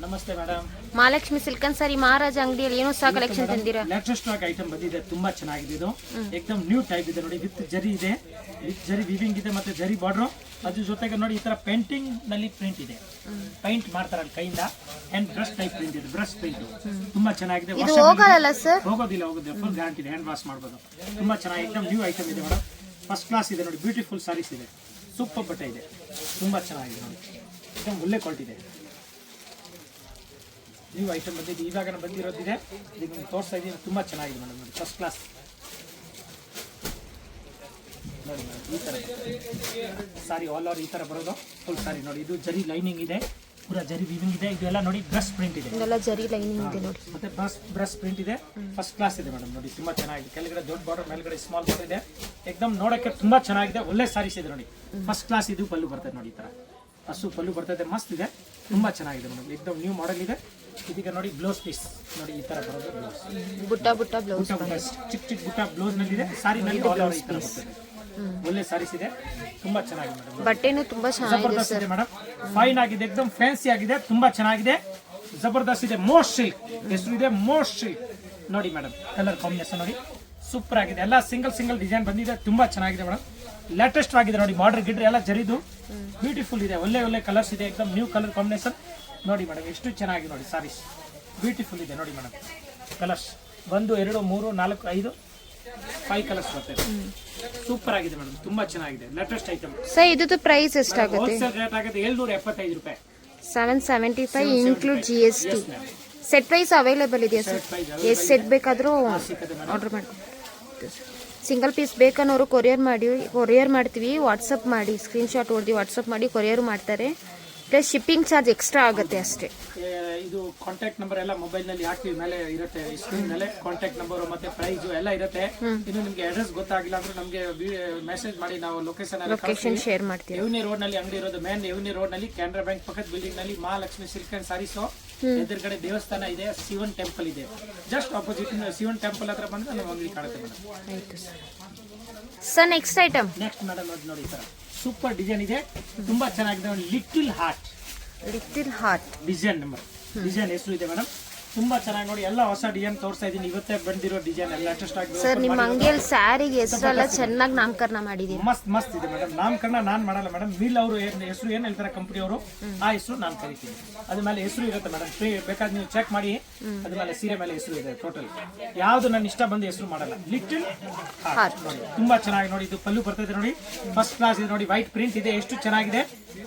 ನಮಸ್ತೆ madam. Mahalakshmi silicon ಸಾರಿ ಮಹಾರಾಜ ಅಂಗಡಿಯಲ್ಲಿ ಏನು ಹೊಸ ಕಲೆಕ್ಷನ್ ತಂದಿರಾ? ಲೇಟೆಸ್ಟ್ ಸ್ಟಾಕ್ ಐಟಮ್ ಬಂದಿದೆ, ತುಂಬಾ ಚೆನ್ನಾಗಿದೆ. ಇದು ಏಕದಮ್ ನ್ಯೂ ಟೈಪ್ ಇದೆ ನೋಡಿ. ವಿತ್ ಜರಿ ಇದೆ, ವಿತ್ ಜರಿ ವಿವಿಂಗ್ ಇದೆ, ಮತ್ತೆ ಜರಿ ಬಾರ್ಡರ್. ಅದ್ರ ಜೊತೆಗೆ ನೋಡಿ ಈ ತರ ಪೇಂಟಿಂಗ್ ನಲ್ಲಿ ಪ್ರಿಂಟ್ ಇದೆ. ಪೇಂಟ್ ಮಾಡ್ತಾರಲ್ಲ ಕೈಯಿಂದ, ಹ್ಯಾಂಡ್ ಬ್ರಷ್ ಟೈಪ್ ಪ್ರಿಂಟ್ ಇದೆ, ಬ್ರಷ್ ಪೇಂಟ್ ತುಂಬಾ ಚೆನ್ನಾಗಿದೆ. ಇದು ಹೋಗಲ್ಲ ಸರ್? ಹೋಗೋದಿಲ್ಲ, ಫುಲ್ ಗ್ಯಾರಂಟಿ ಇದೆ. ಹ್ಯಾಂಡ್ ವಾಶ್ ಮಾಡಬಹುದು. ತುಂಬಾ ಚೆನ್ನಾಗಿ ಏಕದಮ್ ನ್ಯೂ ಐಟಮ್ ಇದೆ ಮೇಡಮ್. ಫಸ್ಟ್ ಕ್ಲಾಸ್ ಇದೆ ನೋಡಿ. ಬ್ಯೂಟಿಫುಲ್ ಸಾರೀಸ್ ಇದೆ, ಸೂಪರ್ ಬಟ್ಟೆ ಇದೆ, ತುಂಬಾ ಚೆನ್ನಾಗಿದೆ ನೋಡಿ. ಏಕದಮ್ ಒಳ್ಳೆ ಕ್ವಾಲಿಟಿ ಇದೆ. ನ್ಯೂ ಐಟಮ್ ಬಂದಿದೆ, ಇವಾಗ ಬಂದಿರೋದಿದೆ. ಈಗ ನಿಮ್ಗೆ ತೋರಿಸ್ತಾ ಇದ್ದೀನಿ, ತುಂಬಾ ಚೆನ್ನಾಗಿದೆ ಮೇಡಮ್. ನೋಡಿ ಫಸ್ಟ್ ಕ್ಲಾಸ್ ನೋಡಿ ಮೇಡಮ್. ಈ ತರ ಸಾರಿ ಆಲ್ ಓವರ್ ಈ ತರ ಬರೋದು ಫುಲ್ ಸಾರಿ ನೋಡಿ. ಇದು ಜರಿ ಲೈನಿಂಗ್ ಇದೆ, ಪೂರಾ ಜರಿ ವಿವಿಂಗ್ ಇದೆ. ಇದೆಲ್ಲ ನೋಡಿ ಬ್ರಷ್ ಪ್ರಿಂಟ್ ಇದೆ, ಇದೆಲ್ಲ ಜರಿ ಲೈನಿಂಗ್ ಇದೆ ನೋಡಿ. ಮತ್ತೆ ಬ್ರಷ್ ಪ್ರಿಂಟ್ ಇದೆ. ಫಸ್ಟ್ ಕ್ಲಾಸ್ ಇದೆ ಮೇಡಮ್. ನೋಡಿ ತುಂಬಾ ಚೆನ್ನಾಗಿದೆ. ಕೆಳಗಡೆ ದೊಡ್ಡ ಬಾರ್ಡರ್, ಮೇಲ್ಗಡೆ ಸ್ಮಾಲ್ ಬಾರ್ಡರ್ ಇದೆ. ಏಕದಮ್ ನೋಡಕ್ಕೆ ತುಂಬಾ ಚೆನ್ನಾಗಿದೆ. ಒಳ್ಳೆ ಸಾರೀಸ್ ಇದೆ ನೋಡಿ. ಫಸ್ಟ್ ಕ್ಲಾಸ್ ಇದು ಪಲ್ಲು ಬರ್ತದೆ ನೋಡಿ. ಈ ತರ ಹಸು ಪಲ್ಲು ಬರ್ತದೆ, ಮಸ್ತ್ ಇದೆ, ತುಂಬಾ ಚೆನ್ನಾಗಿದೆ ಮೇಡಮ್. ಏಕದಮ್ ನ್ಯೂ ಮಾಡೆಲ್ ಇದೆ. ಇದೀಗ ನೋಡಿ ಬ್ಲೌಸ್ ಪೀಸ್ ನೋಡಿ ಈ ತರ ಬರೋದು. ಬ್ಲೌಸ್ ಬುಟ್ಟ ಬ್ಲೌಸ್, ಚಿಕ್ಕ ಚಿಕ್ಕ ಬುಟ್ಟ ಬ್ಲೌಸ್ ನಲ್ಲಿ ಇದೆ. ಸಾರಿ ನಲ್ಲಿ ಆಲ್ ಓವರ್ ಈ ತರ ಬರ್ತದೆ. ಒಳ್ಳೆ ಸಾರೀಸ್ ಇದೆ, ತುಂಬಾ ಚೆನ್ನಾಗಿದೆ ಮೇಡಮ್. ಬಟ್ಟೆನೂ ತುಂಬಾ ಚೆನ್ನಾಗಿದೆ ಸರ್ ಮೇಡಮ್. ಫೈನ್ ಆಗಿದೆ, ಏಕದಮ್ ಫ್ಯಾನ್ಸಿ ಆಗಿದೆ, ತುಂಬಾ ಚೆನ್ನಾಗಿದೆ, ಜಬರ್ದಸ್ತ್ ಇದೆ. ಮೋಸ್ಟ್ ಸಿಲ್ಕ್ ಹೆಸರು ಇದೆ, ಮೋಸ್ಟ್ ಸಿಲ್ಕ್ ನೋಡಿ ಮೇಡಮ್. ಕಲರ್ ಕಾಂಬಿನೇಷನ್ ನೋಡಿ ಸೂಪರ್ ಆಗಿದೆ. ಎಲ್ಲ ಸಿಂಗಲ್ ಡಿಸೈನ್ ಬಂದಿದೆ, ತುಂಬಾ ಚೆನ್ನಾಗಿದೆ ಮೇಡಮ್. ಲೇಟೆಸ್ಟ್ ಆಗಿದೆ ನೋಡಿ. ಬಾರ್ಡರ್ ಗಿಡ್ರಿ ಎಲ್ಲ ಜರಿದು ಬ್ಯೂಟಿಫುಲ್ ಇದೆ. ಒಳ್ಳೆ ಕಲರ್ಸ್ ಇದೆ, ಏಕದಮ್ ನ್ಯೂ ಕಲರ್ ಕಾಂಬಿನೇಷನ್ ನೋಡಿ ಮೇಡಮ್. ಎಷ್ಟು ಚೆನ್ನಾಗಿದೆ ನೋಡಿ ಸಾರೀಸ್, ಬ್ಯೂಟಿಫುಲ್ ಇದೆ ನೋಡಿ ಮೇಡಮ್. ಕಲರ್ಸ್ 1 2 3 4 5 5 ಕಲರ್ಸ್ ಬರ್ತದೆ. ಸೂಪರ್ ಆಗಿದೆ ಮೇಡಮ್, ತುಂಬಾ ಚೆನ್ನಾಗಿದೆ. Latest item. ಸರ್ ಇದು ಪ್ರೈಸ್ ಎಷ್ಟಾಗುತ್ತೆ? ಹೋಲ್ಸೇಲ್ ರೇಟ್ ಆಗುತ್ತೆ 775 ರೂಪಾಯಿ. 775 include GST. Set price available ಇದೆಯಾ ಸರ್? ಎಷ್ಟು ಸೆಟ್ ಬೇಕಾದರೂ ಆರ್ಡರ್ ಮಾಡಿ. ಸಿಂಗಲ್ ಪೀಸ್ ಬೇಕನ್ನೋರು ಕೊರಿಯರ್ ಮಾಡ್ತೀವಿ. ವಾಟ್ಸಪ್ ಮಾಡಿ, ಸ್ಕ್ರೀನ್ಶಾಟ್ ಹೊಡೆದು ವಾಟ್ಸಪ್ ಮಾಡಿ ಕೊರಿಯರ್ ಮಾಡ್ತಾರೆ. ಪ್ಲಸ್ ಶಿಪ್ಪಿಂಗ್ ಚಾರ್ಜ್ ಎಕ್ಸ್ಟ್ರಾ ಆಗುತ್ತೆ ಅಷ್ಟೇ. ಇದು ಕಾಂಟ್ಯಾಕ್ಟ್ ನಂಬರ್ ಎಲ್ಲ ಮೊಬೈಲ್ ನಲ್ಲಿ ಹಾಕ್ತೀವಿ, ಮೇಲೆ ಇರುತ್ತೆ ಸ್ಕ್ರೀನ್ ಮೇಲೆ ಕಾಂಟ್ಯಾಕ್ಟ್ ನಂಬರ್ ಮತ್ತೆ ಪ್ರೈಸ್ ಎಲ್ಲ ಇರುತ್ತೆ. ಇನ್ನು ನಿಮ್ಗೆ ಅಡ್ರೆಸ್ ಗೊತ್ತಾಗಿಲ್ಲ ಅಂದ್ರೆ ನಮಗೆ ಮೆಸೇಜ್ ಮಾಡಿ, ನಾವು ಲೊಕೇಶನ್ ಶೇರ್ ಮಾಡ್ತೀವಿ. ಎವ್ನಿ ರೋಡ್ ನಲ್ಲಿ ಅಂಗಡಿ ಇರೋದು, ಮೇನ್ ಎವ್ನಿ ರೋಡ್ ನಲ್ಲಿ ಕೆನರಾ ಬ್ಯಾಂಕ್ ಪಕ್ಕದ ಬಿಲ್ಡಿಂಗ್ ನಲ್ಲಿ ಮಹಾಲಕ್ಷ್ಮಿ ಸಿಲ್ಕ್ ಅಂಡ್ ಸಾರೀಸ್. ಎದುರುಗಡೆ ದೇವಸ್ಥಾನ ಇದೆ, ಶಿವನ್ ಟೆಂಪಲ್ ಇದೆ. ಜಸ್ಟ್ ಆಪೋಸಿಟ್ ಶಿವನ್ ಟೆಂಪಲ್ ಹತ್ರ ಬಂದ್ರೆ ನಮ್ಮ ಅಂಗಡಿ ಕಾಣುತ್ತೆ ಮೇಡಮ್. ಆಯ್ತು sir. Next item. Next madam ನೋಡಿ ಈ ತರ ಸೂಪರ್ ಡಿಸೈನ್ ಇದೆ, ತುಂಬಾ ಚೆನ್ನಾಗಿದೆ. Little heart design number design ಹೆಸರು ಇದೆ ಮೇಡಮ್. ತುಂಬಾ ಚೆನ್ನಾಗಿ ನೋಡಿ. ಎಲ್ಲ ಹೊಸ ಡಿಸೈನ್ ತೋರಿಸ್ತಾ ಇದೀನಿ. ಇವತ್ತೇ ಬಂದಿರೋ ಡಿಸೈನ್ ಎಲ್ಲ ಲೇಟೆಸ್ಟ್ ಆಗಿದೆ ಸರ್. ನಿಮ್ಮ ಅಂಗಡಿಯಲ್ಲಿ ಸ್ಯಾರಿಗೆ ಹೆಸರೆಲ್ಲ ಚೆನ್ನಾಗಿ ನಾಮಕರಣ ಮಾಡಿದೀನಿ. ಮಸ್ತ್ ಇದೆ ಮೇಡಮ್. ನಾಮಕರಣ ನಾನ್ ಮಾಡಲ್ಲ ಮೇಡಮ್. ಮಿಲ್ ಅವರು ಹೆಸರು ಏನ್ ಹೇಳ್ತಾರೆ ಕಂಪನಿ ಅವರು, ಆ ಹೆಸರು ನಾನು ಕರಿತೀನಿ. ಅದ್ರ ಮೇಲೆ ಹೆಸರು ಇರುತ್ತೆ ಮೇಡಮ್. ಬೇಕಾದ್ರೆ ನೀವು ಚೆಕ್ ಮಾಡಿ, ಅದ್ರ ಮೇಲೆ ಸೀರೆ ಮೇಲೆ ಹೆಸರು ಇದೆ. ಟೋಟಲ್ ಯಾವ್ದು ನನ್ನ ಇಷ್ಟ ಬಂದು ಹೆಸರು ಮಾಡಲ್ಲ. ಲಿಟಲ್ ಹಾರ್ಟ್ ನೋಡಿ, ತುಂಬಾ ಚೆನ್ನಾಗಿ ನೋಡಿ. ಇದು ಪಲ್ಲು ಬರ್ತದೆ ನೋಡಿ, ಫಸ್ಟ್ ಕ್ಲಾಸ್ ಇದೆ ನೋಡಿ. ವೈಟ್ ಪ್ರಿಂಟ್ ಇದೆ, ಎಷ್ಟು ಚೆನ್ನಾಗಿದೆ,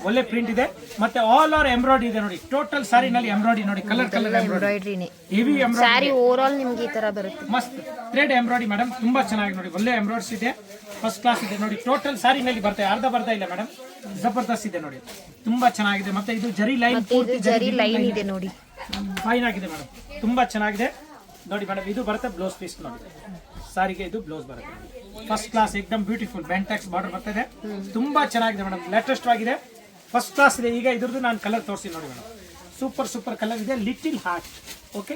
ಒಳ್ಳೆ ಪ್ರಿಂಟ್ ಇದೆ. ಮತ್ತೆ ಆಲ್ ಓವರ್ ಎಂಬ್ರಾಯ್ಡ್ರಿ ಇದೆ ನೋಡಿ. ಟೋಟಲ್ ಸಾರಿ ನಲ್ಲಿ ಎಂಬ್ರಾಯ್ಡ್ರಿ ನೋಡಿ, ಕಲರ್ ಎಂಬ್ರಾಯ್ಡ್ರಿ ಹೆವಿ ಸಾರಿ ಓವರ್ ಆಲ್ ನಿಮ್ಗೆ ಈ ತರ ಬರುತ್ತೆ. ಮಸ್ತ್ ಥ್ರೆಡ್ ಎಂಬ್ರಾಯ್ಡ್ರಿ ಮೇಡಮ್, ತುಂಬಾ ಚೆನ್ನಾಗಿ ನೋಡಿ. ಒಳ್ಳೆ ಎಂಬ್ರಾಯ್ಡ್ಸ್ ಇದೆ, ಫಸ್ಟ್ ಕ್ಲಾಸ್ ಇದೆ ನೋಡಿ. ಟೋಟಲ್ ಸಾರಿ ನಲ್ಲಿ ಬರ್ತದೆ, ಅರ್ಧ ಬರ್ತಾ ಇಲ್ಲ ಮೇಡಮ್. ಜಬರ್ದಸ್ತ್ ಇದೆ ನೋಡಿ, ತುಂಬಾ ಚೆನ್ನಾಗಿದೆ. ಮತ್ತೆ ಇದು ಜರಿ ಲೈನ್, ಪೂರ್ತಿ ಜರಿ ಲೈನ್ ಇದೆ ನೋಡಿ. ಫೈನ್ ಆಗಿದೆ ಮೇಡಮ್, ತುಂಬಾ ಚೆನ್ನಾಗಿದೆ ನೋಡಿ ಮೇಡಮ್. ಇದು ಬರುತ್ತೆ ಬ್ಲೌಸ್ ಪೀಸ್ ನೋಡಿ. ಸಾರಿಗೆ ಇದು ಬ್ಲೌಸ್ ಬರುತ್ತೆ. ಫಸ್ಟ್ ಕ್ಲಾಸ್ ಏಕದಮ್ ಬ್ಯೂಟಿಫುಲ್ ಬೆಂಟೆಕ್ಸ್ ಬಾರ್ಡರ್ ಬರ್ತದೆ. ತುಂಬಾ ಚೆನ್ನಾಗಿದೆ ಮೇಡಮ್. ಲೇಟೆಸ್ಟ್ ಆಗಿದೆ, ಫಸ್ಟ್ ಕ್ಲಾಸ್ ಇದೆ. ಈಗ ಇದ್ರದ್ದು ನಾನು ಕಲರ್ ತೋರಿಸಿ ನೋಡಿ ಮೇಡಮ್. ಸೂಪರ್ ಕಲರ್ ಇದೆ. Little heart. Okay,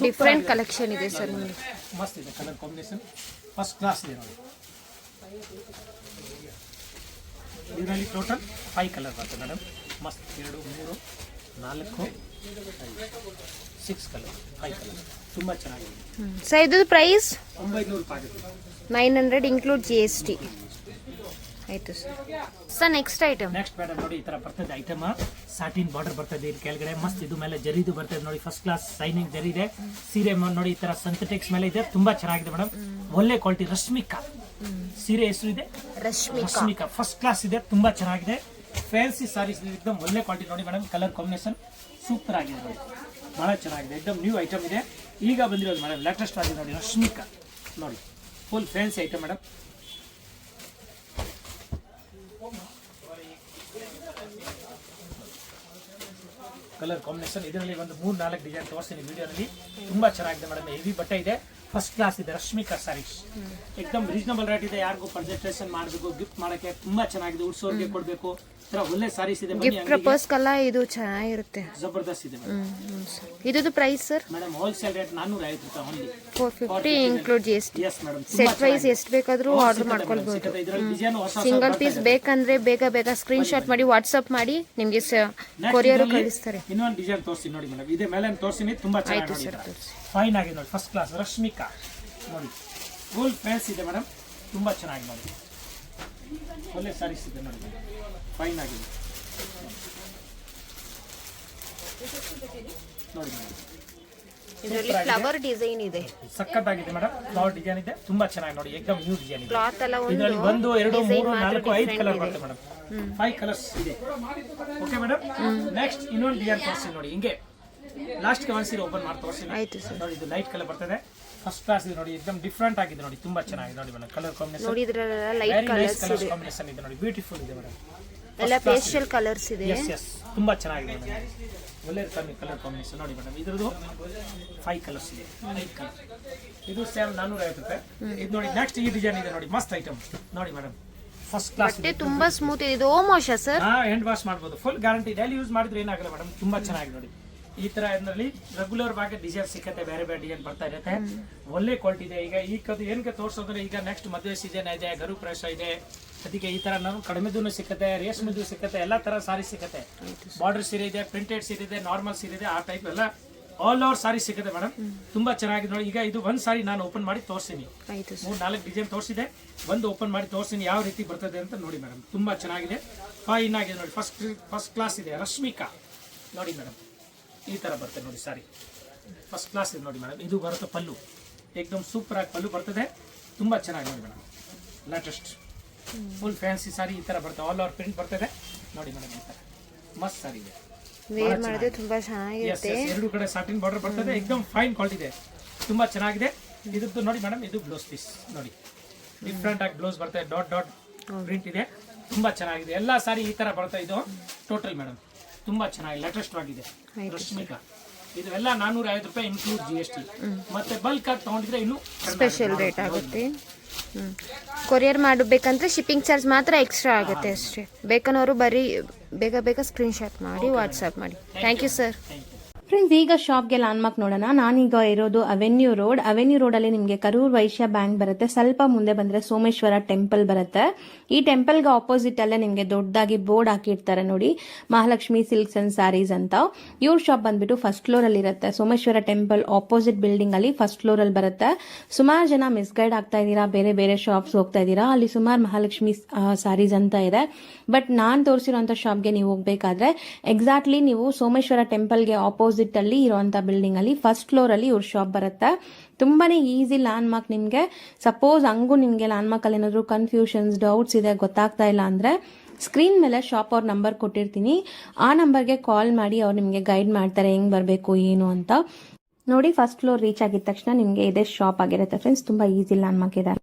different collection ಇದೆ ಸರ್ ನಿಮಗೆ. ಮಸ್ತ್ ಇದೆ ಕಲರ್ ಕಾಂಬಿನೇಷನ್, ಫಸ್ಟ್ ಕ್ಲಾಸ್ ಇದೆ ನೋಡಿ. ಇದರಲ್ಲಿ ಟೋಟಲ್ 5 ಕಲರ್ ಬರ್ತದೆ ಮೇಡಮ್. ಮಸ್ತ್ 2 3 4 5 6 ಕಲರ್, 5 ಕಲರ್, ತುಂಬಾ ಚೆನ್ನಾಗಿದೆ ಸರ್. ಇದು ಪ್ರೈಸ್ 900 ರೂಪಾಯಿ ಆಗುತ್ತೆ. 900 ಇನ್ಕ್ಲೂಡ್ GST. ಆಯ್ತು sir. Next item. Next madam ನೋಡಿ ಈ ತರ ಬರ್ತದೆ ಐಟಮ್. ಸಾಟಿನ್ ಬಾರ್ಡರ್ ಬರ್ತದೆ ಇದು ಕೆಳಗಡೆ, ಮಸ್ತ್. ಇದು ಮೇಲೆ ಜರಿದು ಬರ್ತದೆ ನೋಡಿ, ಫಸ್ಟ್ ಕ್ಲಾಸ್ ಸೈನಿಂಗ್ ಜರಿ ಇದೆ. ಸೀರೆ ನೋಡಿ ಈ ತರ ಸಿಂಥೆಟಿಕ್ಸ್ ಮೇಲೆ ಇದೆ, ತುಂಬಾ ಚೆನ್ನಾಗಿದೆ ಮೇಡಮ್. ಒಳ್ಳೆ ಕ್ವಾಲಿಟಿ. ರಶ್ಮಿಕಾ ಸೀರೆ ಹೆಸರು ಇದೆ, ರಶ್ಮಿಕಾ. ಫಸ್ಟ್ ಕ್ಲಾಸ್ ಇದೆ, ತುಂಬಾ ಚೆನ್ನಾಗಿದೆ. ಫ್ಯಾನ್ಸಿ ಸಾರೀಸ್ ಏಕದಮ್ ಒಳ್ಳೆ ಕ್ವಾಲಿಟಿ ನೋಡಿ ಮೇಡಮ್. ಕಲರ್ ಕಾಂಬಿನೇಷನ್ ಸೂಪರ್ ಆಗಿದೆ ನೋಡಿ, ಬಹಳ ಚೆನ್ನಾಗಿದೆ. ಏಕದಮ್ ನ್ಯೂ ಐಟಮ್ ಇದೆ, ಈಗ ಬಂದಿರೋದು ಮೇಡಮ್. ಲೇಟೆಸ್ಟ್ ಆಗಿದೆ ನೋಡಿ, ರಶ್ಮಿಕಾ ನೋಡಿ. Full fancy item madam. Colour combination ಇದರಲ್ಲಿ ಒಂದು 3-4 ಡಿಸೈನ್ ತೋರಿಸ್ತೀನಿ ವಿಡಿಯೋನಲ್ಲಿ. ತುಂಬಾ ಚೆನ್ನಾಗಿದೆ ಮೇಡಮ್. ಹೆವಿ ಬಟ್ಟೆ ಇದೆ, ಫಸ್ಟ್ ಕ್ಲಾಸ್ ಇದೆ. ರಶ್ಮಿಕಾ ಸಾರೀಸ್ ಏಕದಮ್ ರೀಸನಬಲ್ ರೇಟ್ ಇದೆ. ಯಾರಿಗೂ ಪ್ರೆಸೆಂಟೇಷನ್ ಮಾಡಬೇಕು, ಗಿಫ್ಟ್ ಮಾಡೋಕ್ಕೆ ತುಂಬಾ ಚೆನ್ನಾಗಿದೆ. ಉಡ್ಸೋರ್ಗೆ ಕೊಡಬೇಕು, ತರ ಒಳ್ಳೆ ಸಾರೀಸ್ ಇದೆ. ಗಿಫ್ಟ್ ಪ್ರಪೋಸ್ಗೆಲ್ಲ ಇದು ಚೆನ್ನಾಗಿರುತ್ತೆ. ಜಬರ್ದಸ್ತ್ ಇದೆ ಇದ್ರದ್ದು price sir? Madam wholesale rate 450 ರೂಪಾಯಿ only. 450 include GST. Yes madam. Set wise ಎಷ್ಟು ಬೇಕಾದ್ರೂ ಆರ್ಡರ್ ಮಾಡ್ಕೊಳ್ಬಹುದು. ಇದರಲ್ಲಿ ಡಿಸೈನ್ ಹೊಸ ಸಿಂಗಲ್ ಪೀಸ್ ಬೇಕಂದ್ರೆ ಬೇಗ ಸ್ಕ್ರೀನ್ ಶಾಟ್ ಮಾಡಿ ವಾಟ್ಸ್ಆಪ್ ಮಾಡಿ ನಿಮಗೆ ಕೊರಿಯರ್ ಕಳಿಸ್ತಾರೆ. ಇನ್ನೊಂದು ಡಿಸೈನ್ ತೋರಿಸಿ ನೋಡಿ ಮೇಡಮ್. ಇದೇ ಮೇಲೆ ತೋರಿಸಿನಿ, ತುಂಬಾ ಚೆನ್ನಾಗಿ ಫೈನ್ ಆಗಿದೆ ನೋಡಿ. ಫಸ್ಟ್ ಕ್ಲಾಸ್ ರಶ್ಮಿಕಾ ನೋಡಿ, ಫುಲ್ ಫ್ಯಾನ್ಸ್ ಇದೆ ಮೇಡಮ್, ತುಂಬಾ ಚೆನ್ನಾಗಿ ನೋಡಿ. ಒಳ್ಳೆ ಸಾರೀಸ್ ಇದೆ ನೋಡಿ, ಫೈನ್ ಆಗಿದೆ ನೋಡಿ ಮೇಡಮ್. ಇದರಲ್ಲಿ ಫ್ಲವರ್ ಡಿಸೈನ್ ಇದೆ, ಸಕ್ಕತ್ತಾಗಿದೆ ಮೇಡಮ್. ಫ್ಲವರ್ ಡಿಸೈನ್ ಇದೆ, ತುಂಬಾ ಚೆನ್ನಾಗಿ ನೋಡಿ. ಏಕದಮ್ ನ್ಯೂ ಡಿಸೈನ್ ಇದೆ. ಕ್ಲಾತ್ ಎಲ್ಲ ಇದರಲ್ಲಿ 1 2 3 4 5 ಕಲರ್ ಬರುತ್ತೆ ಮೇಡಮ್. 5 ಕಲರ್ಸ್ ಇದೆ. Okay madam. ನೆಕ್ಸ್ಟ್ ಇನ್ನೊಂದು ಡಿಸೈನ್ ತೋರಿಸಿ ನೋಡಿ. ಹಿಂಗೆ ಲಾಸ್ಟ್ ಗೆ ಒಂದು ಸೀರೆ ಓಪನ್ ಮಾಡಿ ತೋರಿಸಿ ನೋಡಿ. ಇದು ಲೈಟ್ ಕಲರ್ ಬರ್ತದೆ, ಫಸ್ಟ್ ಕ್ಲಾಸ್ ಇದೆ ನೋಡಿ. ಎಕ್ದಮ್ ಡಿಫರೆಂಟ್ ಆಗಿದೆ ನೋಡಿ, ತುಂಬಾ ಚೆನ್ನಾಗಿದೆ ನೋಡಿ ಮೇಡಮ್. ಕಲರ್ ಕಾಂಬಿನೇಷನ್ ನೋಡಿ, ಇದರಲ್ಲ ಲೈಟ್ ಕಲರ್ಸ್ ಇದೆ, ಕಾಂಬಿನೇಷನ್ ಇದೆ ನೋಡಿ, ಬ್ಯೂಟಿಫುಲ್ ಇದೆ ಮೇಡಮ್. ಎಲ್ಲ ಪೇಸ್ಟಲ್ ಕಲರ್ಸ್ ಇದೆ. ಎಸ್ ತುಂಬಾ ಚೆನ್ನಾಗಿದೆ ಮೇಡಮ್. ಒಳ್ಳೆ ಕಲರ್ ಕಾಂಬಿನೇಷನ್ ನೋಡಿ ಮೇಡಮ್. ಇದ್ರದ್ದು 5 ಕಲರ್ಸ್ ಇದೆ, 5 ಕಲರ್. ಇದು ಸೇಮ್ 450 ರೂಪಾಯಿ. ಇದು ನೋಡಿ. ನೆಕ್ಸ್ಟ್ ಈ ಡಿಸೈನ್ ಇದೆ ನೋಡಿ, ಮಸ್ತ್ ಐಟಮ್ ನೋಡಿ ಮೇಡಮ್. ಫಸ್ಟ್ ಕ್ಲಾಸ್ ಇದೆ, ತುಂಬಾ ಸ್ಮೂತ್ ಇದೆ. ಇದು home wash sir? Hand wash ಮಾಡಬಹುದು, ಫುಲ್ ಗ್ಯಾರಂಟಿ. ಡೈಲಿ ಯೂಸ್ ಮಾಡಿದ್ರೆ ಏನಾಗಲ್ಲ ಮೇಡಮ್. ತುಂಬಾ ಚೆನ್ನಾಗಿದೆ ನೋಡಿ. ಈ ತರ ಇದರಲ್ಲಿ ರೆಗ್ಯುಲರ್ ಆಗಿ ಡಿಸೈನ್ ಸಿಕ್ಕತ್ತೆ, ಬೇರೆ ಬೇರೆ ಡಿಸೈನ್ ಬರ್ತಾ ಇರುತ್ತೆ. ಒಳ್ಳೆ ಕ್ವಾಲಿಟಿ ಇದೆ. ಈಗ ಈ ಕದು ಏನಕ್ಕೆ ತೋರಿಸೋದ್ರೆ, ಈಗ ನೆಕ್ಸ್ಟ್ ಮದುವೆ ಸೀಸನ್ ಇದೆ, ಗರು ಪ್ರವೇಶ ಇದೆ, ಅದಕ್ಕೆ ಈ ತರ ನಾವು ಕಡಿಮೆದೂ ಸಿಕ್ಕತ್ತೆ, ರೇಷ್ಮೆದು ಸಿಕ್ಕತ್ತೆ, ಎಲ್ಲಾ ತರ ಸಾರಿ ಸಿಕ್ಕತ್ತೆ. ಬಾರ್ಡರ್ ಸೀರೆ ಇದೆ, ಪ್ರಿಂಟೆಡ್ ಸೀರೆ ಇದೆ, ನಾರ್ಮಲ್ ಸೀರೆ ಇದೆ, ಆ ಟೈಪ್ ಎಲ್ಲ ಆಲ್ ಓವರ್ ಸಾರಿ ಸಿಗುತ್ತೆ ಮೇಡಮ್. ತುಂಬಾ ಚೆನ್ನಾಗಿದೆ ನೋಡಿ. ಈಗ ಇದು ಒಂದ್ ಸಾರಿ ನಾನು ಓಪನ್ ಮಾಡಿ ತೋರಿಸ್ತೀನಿ. 3-4 ಡಿಸೈನ್ ತೋರಿಸಿದೆ, ಒಂದು ಓಪನ್ ಮಾಡಿ ತೋರಿಸ್ತೀನಿ ಯಾವ ರೀತಿ ಬರ್ತದೆ ಅಂತ ನೋಡಿ ಮೇಡಮ್. ತುಂಬಾ ಚೆನ್ನಾಗಿದೆ, ಫೈನ್ ಆಗಿದೆ ನೋಡಿ. ಫಸ್ಟ್ ಕ್ಲಾಸ್ ಇದೆ. ರಶ್ಮಿಕಾ ನೋಡಿ ಮೇಡಮ್, ಈ ತರ ಬರ್ತದೆ ನೋಡಿ ಸಾರಿ. ಫಸ್ಟ್ ಕ್ಲಾಸ್ ಇದೆ ನೋಡಿ ಮೇಡಮ್. ಇದು ಬರುತ್ತೆ ಪಲ್ಲು, ಏಕದಮ್ ಸೂಪರ್ ಆಗಿ ಪಲ್ಲು ಬರ್ತದೆ, ತುಂಬಾ ಚೆನ್ನಾಗಿ ನೋಡಿ ಮೇಡಮ್. ಲೇಟೆಸ್ಟ್ ಫುಲ್ ಫ್ಯಾನ್ಸಿ ಸಾರಿ ಈ ತರ ಬರ್ತದೆ, ಆಲ್ ಓವರ್ ಪ್ರಿಂಟ್ ಬರ್ತದೆ ನೋಡಿ ಮೇಡಮ್. ಈ ತರ ಮಸ್ತ್ ಸಾರಿ ಇದೆ, ವೇರ್ ಮಾಡಿದ್ರೆ ತುಂಬಾ ಚೆನ್ನಾಗಿರುತ್ತೆ. ಎರಡು ಕಡೆ ಸಾಟಿನ್ ಬಾರ್ಡರ್ ಬರ್ತದೆ, ಏಕದಮ್ ಫೈನ್ ಕ್ವಾಲಿಟಿ ಇದೆ, ತುಂಬಾ ಚೆನ್ನಾಗಿದೆ. ಇದ್ರದ್ದು ನೋಡಿ ಮೇಡಮ್, ಇದು ಬ್ಲೌಸ್ ಪೀಸ್ ನೋಡಿ, ಡಿಫ್ರೆಂಟ್ ಆಗಿ ಬ್ಲೌಸ್ ಬರ್ತದೆ, ಡಾಟ್ ಡಾಟ್ ಪ್ರಿಂಟ್ ಇದೆ, ತುಂಬಾ ಚೆನ್ನಾಗಿದೆ. ಎಲ್ಲಾ ಸಾರಿ ಈ ತರ ಬರ್ತದೆ. ಇದು ಟೋಟಲ್ ಮೇಡಮ್ ತುಂಬಾ ಚೆನ್ನಾಗಿ ಲೇಟೆಸ್ಟ್ ಆಗಿದೆ. ರಶ್ಮಿಕಾ ಇದು ಎಲ್ಲ 450 ರೂಪಾಯಿ ಇನ್ಕ್ಲೂಡ್ GST. ಮತ್ತೆ ಬಲ್ಕ್ ಆಗಿ ತಗೊಂಡಿದ್ರೆ ಇನ್ನು ಸ್ಪೆಷಲ್ ರೇಟ್ ಆಗುತ್ತೆ. ಕೊರಿಯರ್ ಮಾಡಬೇಕಂದ್ರೆ ಶಿಪ್ಪಿಂಗ್ ಚಾರ್ಜ್ ಮಾತ್ರ ಎಕ್ಸ್ಟ್ರಾ ಆಗುತ್ತೆ ಅಷ್ಟೇ. ಬೇಕನ್ನೋರು ಬರೀ ಬೇಗ ಸ್ಕ್ರೀನ್ ಶಾಟ್ ಮಾಡಿ ವಾಟ್ಸ್ಆಪ್ ಮಾಡಿ. Thank you sir. ಫ್ರೆಂಡ್ಸ್, ಈಗ ಶಾಪ್ಗೆ ಲ್ಯಾಂಡ್ಮಾರ್ಕ್ ನೋಡೋಣ. ನಾನೀಗ ಇರೋದು ಅವೆನ್ಯೂ ರೋಡಲ್ಲಿ ನಿಮಗೆ ಕರೂರ್ ವೈಶ್ಯ ಬ್ಯಾಂಕ್ ಬರುತ್ತೆ. ಸ್ವಲ್ಪ ಮುಂದೆ ಬಂದ್ರೆ ಸೋಮೇಶ್ವರ ಟೆಂಪಲ್ ಬರುತ್ತೆ. ಈ ಟೆಂಪಲ್ಗೆ ಆಪೋಸಿಟ್ ಅಲ್ಲೇ ನಿಮಗೆ ದೊಡ್ಡದಾಗಿ ಬೋರ್ಡ್ ಹಾಕಿರ್ತಾರೆ ನೋಡಿ, ಮಹಾಲಕ್ಷ್ಮಿ ಸಿಲ್ಕ್ಸ್ ಅಂಡ್ ಸ್ಯಾರೀಸ್ ಅಂತ. ಇವ್ರ ಶಾಪ್ ಬಂದ್ಬಿಟ್ಟು ಫಸ್ಟ್ ಫ್ಲೋರ್ ಅಲ್ಲಿ ಇರುತ್ತೆ. ಸೋಮೇಶ್ವರ ಟೆಂಪಲ್ ಆಪೋಸಿಟ್ ಬಿಲ್ಡಿಂಗ್ ಅಲ್ಲಿ ಫಸ್ಟ್ ಫ್ಲೋರ್ ಅಲ್ಲಿ ಬರುತ್ತೆ. ಸುಮಾರು ಜನ ಮಿಸ್ಗೈಡ್ ಆಗ್ತಾ ಇದ್ದೀರಾ, ಬೇರೆ ಬೇರೆ ಶಾಪ್ಸ್ ಹೋಗ್ತಾ ಇದ್ದೀರಾ. ಅಲ್ಲಿ ಸುಮಾರು ಮಹಾಲಕ್ಷ್ಮಿ ಸ್ಯಾರೀಸ್ ಅಂತ ಇದೆ. ಬಟ್ ನಾನ್ ತೋರಿಸಿರುವಂತ ಶಾಪ್ಗೆ ನೀವು ಹೋಗ್ಬೇಕಾದ್ರೆ ಎಕ್ಸಾಕ್ಟ್ಲಿ ನೀವು ಸೋಮೇಶ್ವರ ಟೆಂಪಲ್ಗೆ ಆಪೋಸಿಟ್ ಅಲ್ಲಿ ಇರುವಂತ ಬಿಲ್ಡಿಂಗ್ ಅಲ್ಲಿ ಫಸ್ಟ್ ಫ್ಲೋರ್ ಅಲ್ಲಿ ಇವ್ರ ಶಾಪ್ ಬರುತ್ತೆ. ತುಂಬಾನೇ ಈಸಿ ಲ್ಯಾಂಡ್ ಮಾರ್ಕ್. ನಿಮ್ಗೆ ಸಪೋಸ್ ಹಂಗೂ ನಿಮ್ಗೆ ಲ್ಯಾಂಡ್ ಮಾರ್ಕ್ ಅಲ್ಲಿ ಏನಾದ್ರು ಕನ್ಫ್ಯೂಷನ್ಸ್, ಡೌಟ್ಸ್ ಇದೆ, ಗೊತ್ತಾಗ್ತಾ ಇಲ್ಲ ಅಂದ್ರೆ ಸ್ಕ್ರೀನ್ ಮೇಲೆ ಶಾಪ್ ಅವ್ರ ನಂಬರ್ ಕೊಟ್ಟಿರ್ತೀನಿ, ಆ ನಂಬರ್ಗೆ ಕಾಲ್ ಮಾಡಿ ಅವ್ರು ನಿಮ್ಗೆ ಗೈಡ್ ಮಾಡ್ತಾರೆ ಹೆಂಗ್ ಬರ್ಬೇಕು ಏನು ಅಂತ. ನೋಡಿ, ಫಸ್ಟ್ ಫ್ಲೋರ್ ರೀಚ್ ಆಗಿದ ತಕ್ಷಣ ನಿಮ್ಗೆ ಇದೇ ಶಾಪ್ ಆಗಿರುತ್ತೆ ಫ್ರೆಂಡ್ಸ್. ತುಂಬಾ ಈಸಿ ಲ್ಯಾಂಡ್ ಮಾರ್ಕ್ ಇದೆ.